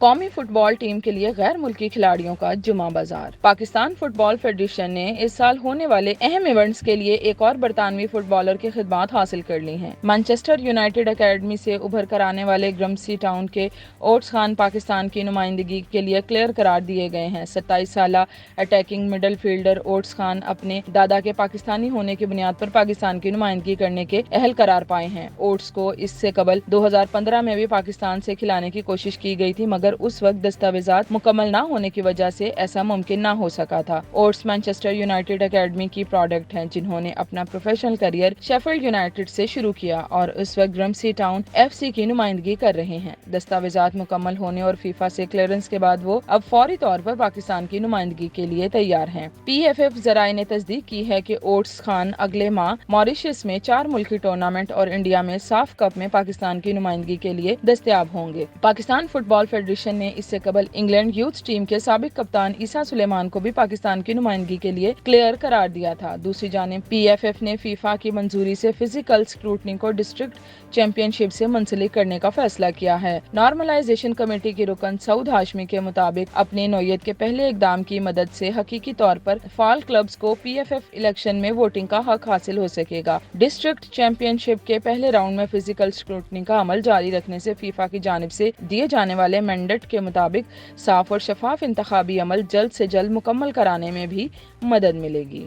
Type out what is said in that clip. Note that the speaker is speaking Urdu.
قومی فٹ بال ٹیم کے لیے غیر ملکی کھلاڑیوں کا جمعہ بازار۔ پاکستان فٹ بال فیڈریشن نے اس سال ہونے والے اہم ایونٹس کے لیے ایک اور برطانوی فٹ بالر کی خدمات حاصل کر لی ہیں۔ مانچسٹر یونائیٹڈ اکیڈمی سے ابھر کر آنے والے گرمسی ٹاؤن کے اوٹس خان پاکستان کی نمائندگی کے لیے کلیئر قرار دیے گئے ہیں۔ 27 سالہ attacking midfielder Otis Khan اپنے دادا کے پاکستانی ہونے کی بنیاد پر پاکستان کی نمائندگی کرنے کے اہل قرار پائے ہیں۔ اوٹس کو اس سے قبل 2015 میں بھی پاکستان سے کھلانے کی کوشش کی گئی تھی، مگر اس وقت دستاویزات مکمل نہ ہونے کی وجہ سے ایسا ممکن نہ ہو سکا تھا۔ اوٹس مانچسٹر یونائیٹڈ اکیڈمی کی پروڈکٹ ہیں، جنہوں نے اپنا پروفیشنل کیریئر شیفیلڈ یونائیٹڈ سے شروع کیا اور اس وقت گرمسی ٹاؤن ایف سی کی نمائندگی کر رہے ہیں۔ دستاویزات مکمل ہونے اور فیفا سے کلیئرنس کے بعد وہ اب فوری طور پر پاکستان کی نمائندگی کے لیے تیار ہیں۔ پی ایف ایف ذرائع نے تصدیق کی ہے کہ اوٹس خان اگلے ماہ ماریشس میں 4 ملکی ٹورنامنٹ اور انڈیا میں صاف کپ میں پاکستان کی نمائندگی کے لیے دستیاب ہوں گے۔ پاکستان فٹ بال فیڈریشن نے اس سے قبل انگلینڈ یوتھ ٹیم کے سابق کپتان عیسیٰ سلیمان کو بھی پاکستان کی نمائندگی کے لیے کلیئر قرار دیا تھا۔ دوسری جانب پی ایف ایف نے فیفا کی منظوری سے فزیکل اسکروٹنی کو ڈسٹرکٹ چیمپئن شپ سے منسلک کرنے کا فیصلہ کیا ہے۔ نارملائزیشن کمیٹی کی رکن سعود ہاشمی کے مطابق اپنی نوعیت کے پہلے اقدام کی مدد سے حقیقی طور پر فعال کلبز کو پی ایف ایف الیکشن میں ووٹنگ کا حق حاصل ہو سکے گا۔ ڈسٹرکٹ چیمپئن شپ کے پہلے راؤنڈ میں فزیکل اسکروٹنی کا عمل جاری رکھنے سے فیفا کی جانب سے دیے جانے والے مینڈیٹ کے مطابق صاف اور شفاف انتخابی عمل جلد سے جلد مکمل کرانے میں بھی مدد ملے گی۔